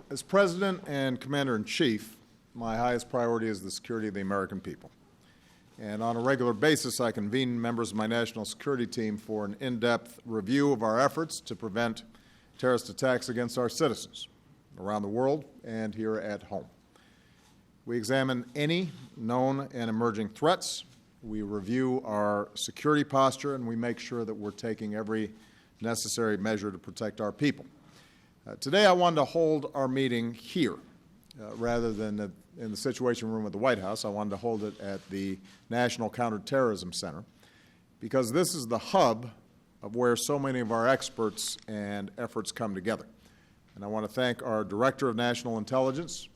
As President and Commander-in-Chief, my highest priority is the security of the American people. And on a regular basis, I convene members of my national security team for an in-depth review of our efforts to prevent terrorist attacks against our citizens around the world and here at home. We examine any known and emerging threats. We review our security posture, and we make sure that we're taking every necessary measure to protect our people. Today, I wanted to hold our meeting here rather than in the Situation Room at the White House. I wanted to hold it at the National Counterterrorism Center because this is the hub of where so many of our experts and efforts come together. And I want to thank our Director of National Intelligence,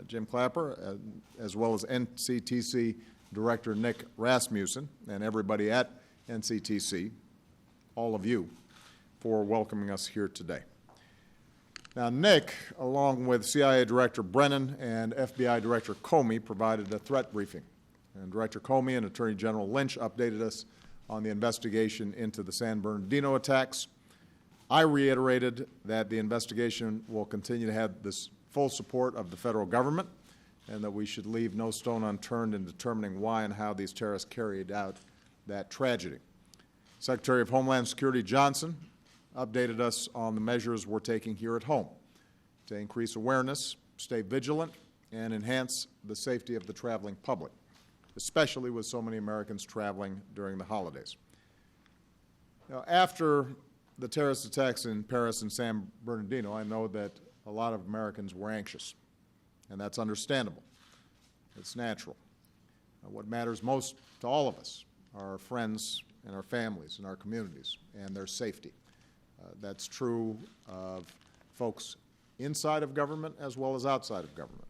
Jim Clapper, as well as NCTC Director Nick Rasmussen, and everybody at NCTC, all of you, for welcoming us here today. Now, Nick, along with CIA Director Brennan and FBI Director Comey, provided a threat briefing. And Director Comey and Attorney General Lynch updated us on the investigation into the San Bernardino attacks. I reiterated that the investigation will continue to have this full support of the federal government and that we should leave no stone unturned in determining why and how these terrorists carried out that tragedy. Secretary of Homeland Security Johnson updated us on the measures we're taking here at home to increase awareness, stay vigilant, and enhance the safety of the traveling public, especially with so many Americans traveling during the holidays. Now, after the terrorist attacks in Paris and San Bernardino, I know that a lot of Americans were anxious, and that's understandable. It's natural. What matters most to all of us are our friends and our families and our communities and their safety. That's true of folks inside of government as well as outside of government.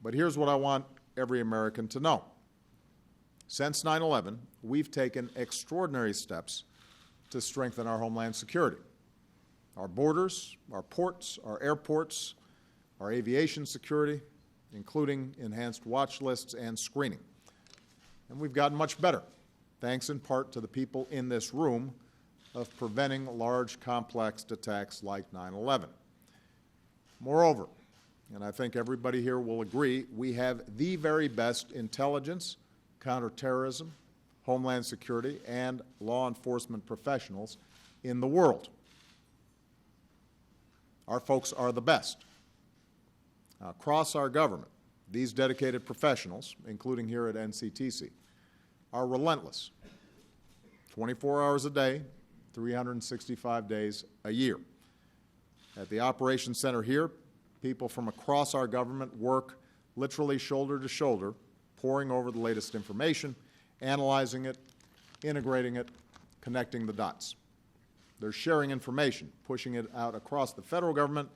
But here's what I want every American to know. Since 9/11, we've taken extraordinary steps to strengthen our homeland security. Our borders, our ports, our airports, our aviation security, including enhanced watch lists and screening. And we've gotten much better, thanks in part to the people in this room, of preventing large, complex attacks like 9/11. Moreover, and I think everybody here will agree, we have the very best intelligence, counterterrorism, homeland security, and law enforcement professionals in the world. Our folks are the best. Across our government, these dedicated professionals, including here at NCTC, are relentless, 24 hours a day, 365 days a year. At the Operations Center here, people from across our government work literally shoulder to shoulder, poring over the latest information, analyzing it, integrating it, connecting the dots. They're sharing information, pushing it out across the federal government,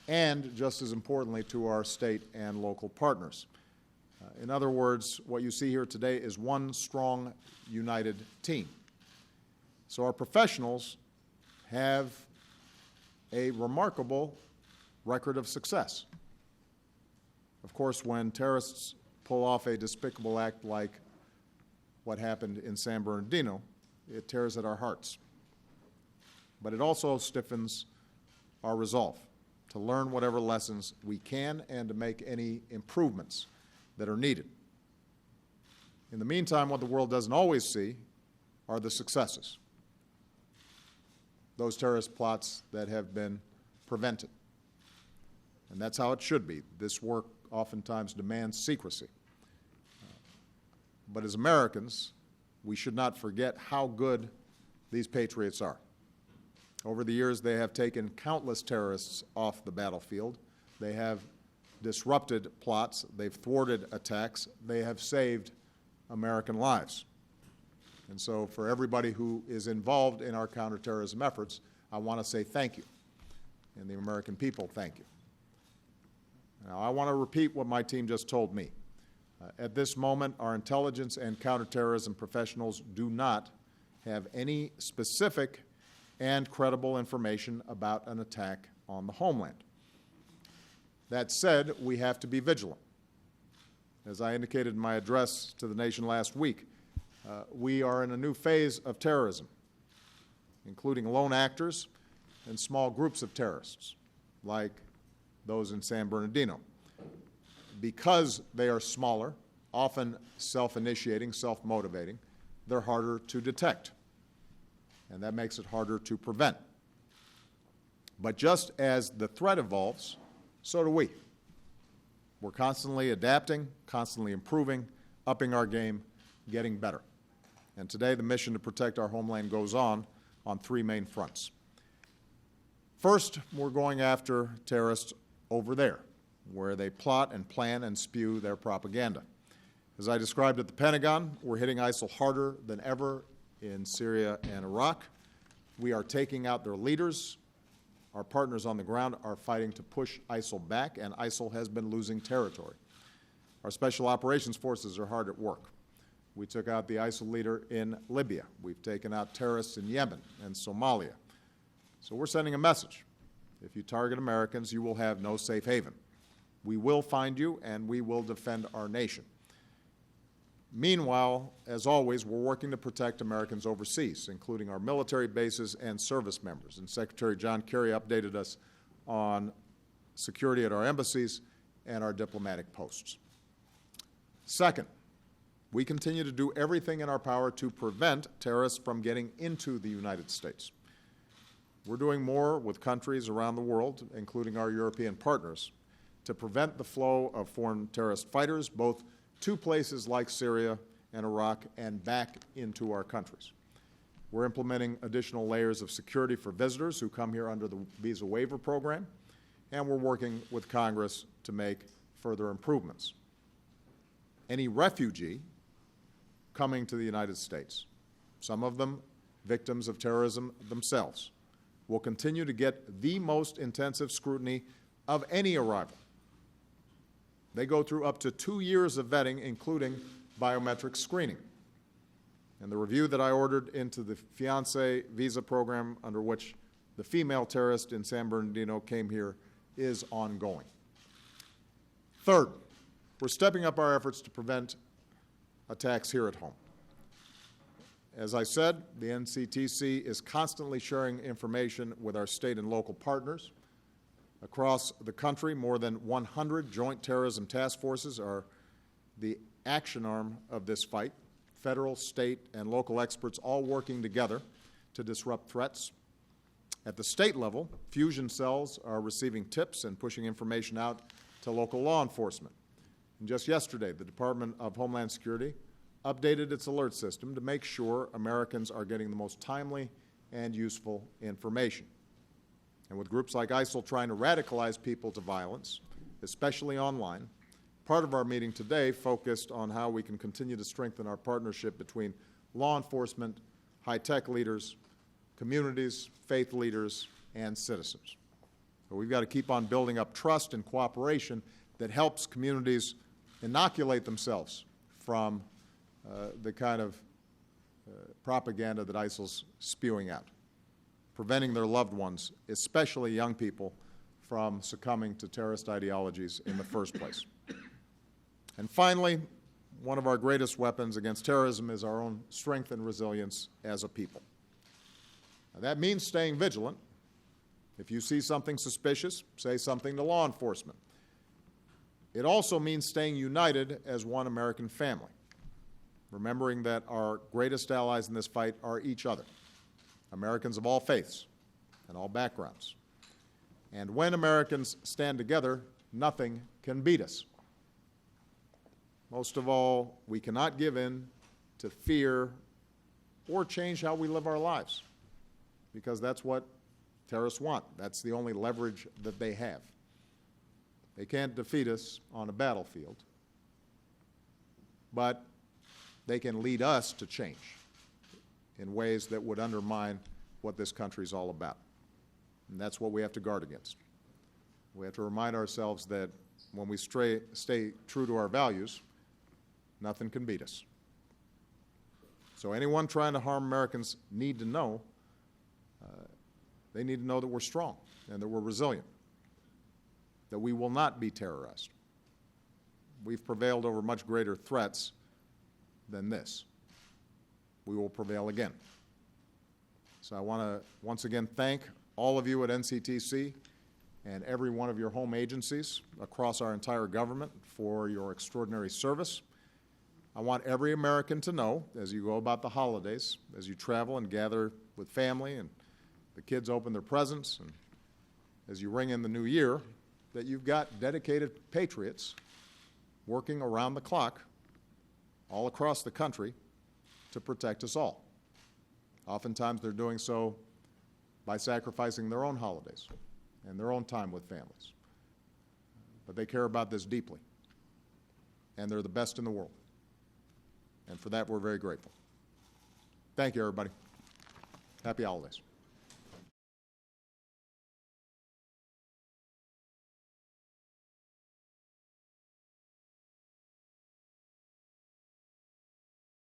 and just as importantly to our state and local partners. In other words, what you see here today is one strong, united team. So our professionals have a remarkable record of success. Of course, when terrorists pull off a despicable act like what happened in San Bernardino, it tears at our hearts. But it also stiffens our resolve to learn whatever lessons we can and to make any improvements that are needed. In the meantime, what the world doesn't always see are the successes, those terrorist plots that have been prevented. And that's how it should be. This work oftentimes demands secrecy. But as Americans, we should not forget how good these patriots are. Over the years, they have taken countless terrorists off the battlefield. They have disrupted plots. They've thwarted attacks. They have saved American lives. And so for everybody who is involved in our counterterrorism efforts, I want to say thank you. And the American people, thank you. Now, I want to repeat what my team just told me. At this moment, our intelligence and counterterrorism professionals do not have any specific and credible information about an attack on the homeland. That said, we have to be vigilant. As I indicated in my address to the nation last week, we are in a new phase of terrorism, including lone actors and small groups of terrorists. like those in San Bernardino. Because they are smaller, often self-initiating, self-motivating, they're harder to detect, and that makes it harder to prevent. But just as the threat evolves, so do we. We're constantly adapting, constantly improving, upping our game, getting better. And today the mission to protect our homeland goes on three main fronts. First, we're going after terrorists over there, where they plot and plan and spew their propaganda. As I described at the Pentagon, we're hitting ISIL harder than ever in Syria and Iraq. We are taking out their leaders. Our partners on the ground are fighting to push ISIL back, and ISIL has been losing territory. Our special operations forces are hard at work. We took out the ISIL leader in Libya. We've taken out terrorists in Yemen and Somalia. So we're sending a message. If you target Americans, you will have no safe haven. We will find you, and we will defend our nation. Meanwhile, as always, we're working to protect Americans overseas, including our military bases and service members. And Secretary John Kerry updated us on security at our embassies and our diplomatic posts. Second, we continue to do everything in our power to prevent terrorists from getting into the United States. We're doing more with countries around the world, including our European partners, to prevent the flow of foreign terrorist fighters, both to places like Syria and Iraq and back into our countries. We're implementing additional layers of security for visitors who come here under the visa waiver program, and we're working with Congress to make further improvements. Any refugee coming to the United States, some of them victims of terrorism themselves, will continue to get the most intensive scrutiny of any arrival. They go through up to 2 years of vetting, including biometric screening. And the review that I ordered into the fiancé visa program, under which the female terrorist in San Bernardino came here, is ongoing. Third, we're stepping up our efforts to prevent attacks here at home. As I said, the NCTC is constantly sharing information with our state and local partners. Across the country, more than 100 joint terrorism task forces are the action arm of this fight. Federal, state, and local experts all working together to disrupt threats. At the state level, fusion cells are receiving tips and pushing information out to local law enforcement. And just yesterday, the Department of Homeland Security updated its alert system to make sure Americans are getting the most timely and useful information. And with groups like ISIL trying to radicalize people to violence, especially online, part of our meeting today focused on how we can continue to strengthen our partnership between law enforcement, high-tech leaders, communities, faith leaders, and citizens. So we've got to keep on building up trust and cooperation that helps communities inoculate themselves from the kind of propaganda that ISIL's spewing out, preventing their loved ones, especially young people, from succumbing to terrorist ideologies in the first place. And finally, one of our greatest weapons against terrorism is our own strength and resilience as a people. Now, that means staying vigilant. If you see something suspicious, say something to law enforcement. It also means staying united as one American family, remembering that our greatest allies in this fight are each other, Americans of all faiths and all backgrounds. And when Americans stand together, nothing can beat us. Most of all, we cannot give in to fear or change how we live our lives, because that's what terrorists want. That's the only leverage that they have. They can't defeat us on a battlefield, but they can lead us to change in ways that would undermine what this country is all about. And that's what we have to guard against. We have to remind ourselves that when we stay true to our values, nothing can beat us. So anyone trying to harm Americans need to know, they need to know that we're strong and that we're resilient, that we will not be terrorized. We've prevailed over much greater threats than this. We will prevail again. So I want to once again thank all of you at NCTC and every one of your home agencies across our entire government for your extraordinary service. I want every American to know, as you go about the holidays, as you travel and gather with family and the kids open their presents, and as you ring in the new year, that you've got dedicated patriots working around the clock all across the country to protect us all. Oftentimes they're doing so by sacrificing their own holidays and their own time with families. But they care about this deeply, and they're the best in the world. And for that, we're very grateful. Thank you, everybody. Happy holidays.